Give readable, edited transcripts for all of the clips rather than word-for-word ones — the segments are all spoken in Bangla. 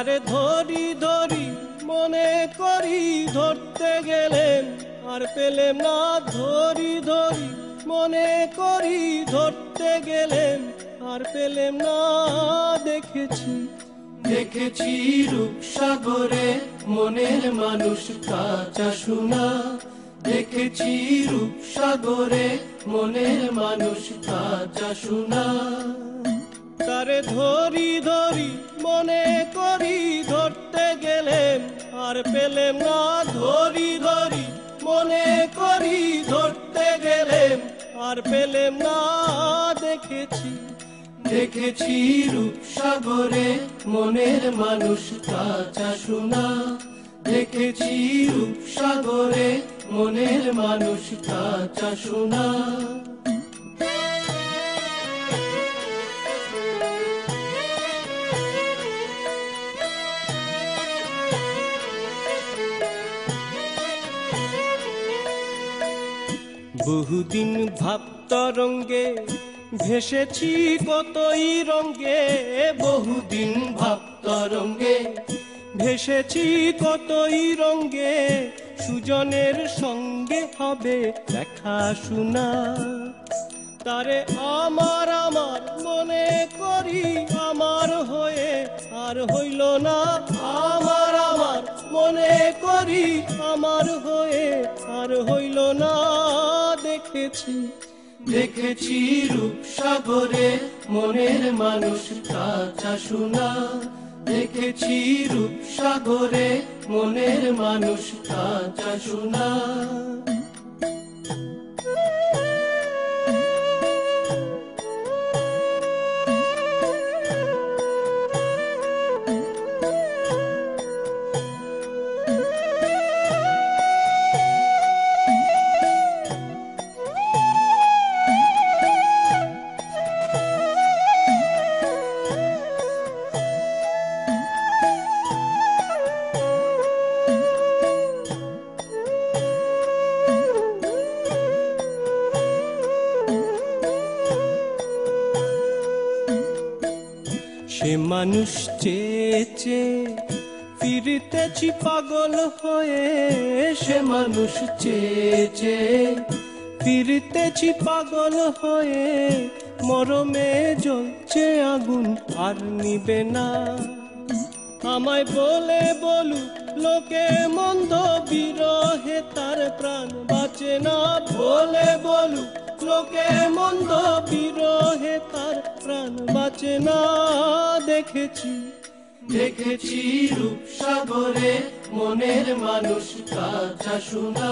তারে ধরি ধরি মনে করি ধরতে গেলেন আর পেলেম না, ধরি ধরি মনে করি ধরতে গেলেন আর পেলেম না। দেখেছি দেখেছি রূপসাগরে মনের মানুষ কাঁচা সোনা, দেখেছি রূপসাগরে মনের মানুষ কাঁচা সোনা। তারে ধরি ধরি মনে করি ধরতে গেলেন আর পেলেম না, ধরি ধরি মনে করি ধরতে গেলেন আর পেলেম না। দেখেছি দেখেছি রূপসাগরে মনের মানুষ কাঁচা সোনা, দেখেছি রূপসাগরে মনের মানুষ কাঁচা সোনা। বহুদিন ভাব তরঙ্গে ভেসেছি কতই রঙ্গে, বহুদিন ভাব তরঙ্গে ভেসেছি কতই রঙ্গে, সুজনের সঙ্গে হবে দেখা শোনা। তারে আমার আমার মনে করি আমার হয়ে আর হইল না, আমার আমার মনে করি আমার হয়ে আর হইল না। দেখেছি দেখেছি রূপসাগরে মনের মানুষ কাঁচা সোনা, দেখেছি রূপসাগরে মনের মানুষ কাঁচা সোনা। সে মানুষ চেয়েছে ফিরতেছি পাগল হয়ে, সে মানুষ চেয়েছে ফিরতেছি পাগল হয়ে, মরমে জ্বলছে আগুন আর নিবে না। আমায় বলে বলুক লোকে মন্দ, বিরহে তার প্রাণ বাঁচে না। বলে বলুক লোকে মন্দ, বিরহে তার প্রাণ বাঁচে না। দেখেছি দেখেছি রূপসাগরে মনের মানুষ কাঁচা সোনা,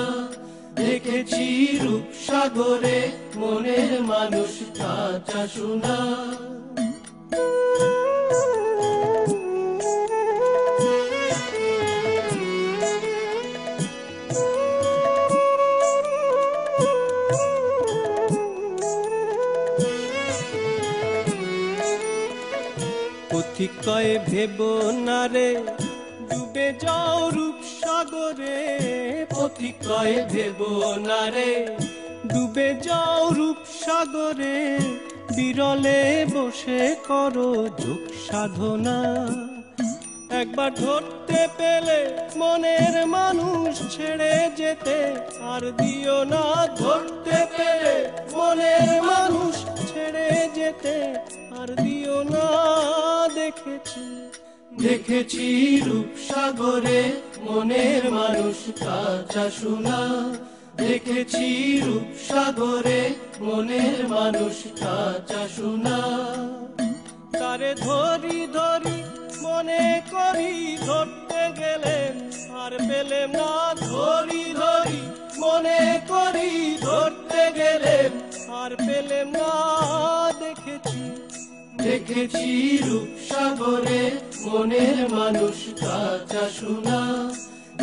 দেখেছি রূপসাগরে মনের মানুষ কাঁচা সোনা। পথিক কয় ভেব না রে ডুবে যাও রূপসাগরে, পথিক কয় ভেব না রে ডুবে যাও রূপসাগরে, বিরলে বসে করো যোগ সাধনা। একবার ধরতে পেলে মনের মানুষ ছেড়ে যেতে আর দিও না, ধরতে পেলে মনের মানুষ ছেড়ে যেতে আর দিও না। দেখেছি দেখেছি রূপসাগরে মনের মানুষ কাঁচা সোনা, দেখেছি রূপসাগরে মনের মানুষ কাঁচা সোনা। তারে ধরি ধরি মনে করি ধরতে গেলেন আর পেলেম না, ধরি ধরি মনে করি ধরতে গেলেন আর পেলেম না। দেখেছি দেখেছি রূপসাগরে মনের মানুষ কাঁচা সোনা,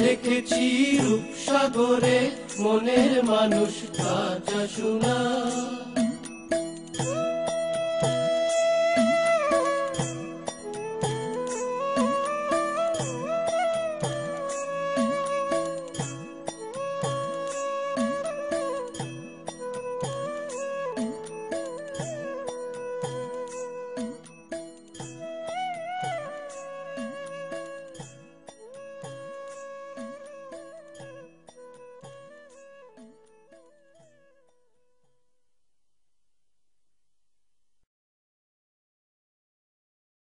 দেখেছি রূপসাগরে মনের মানুষ কাঁচা সোনা।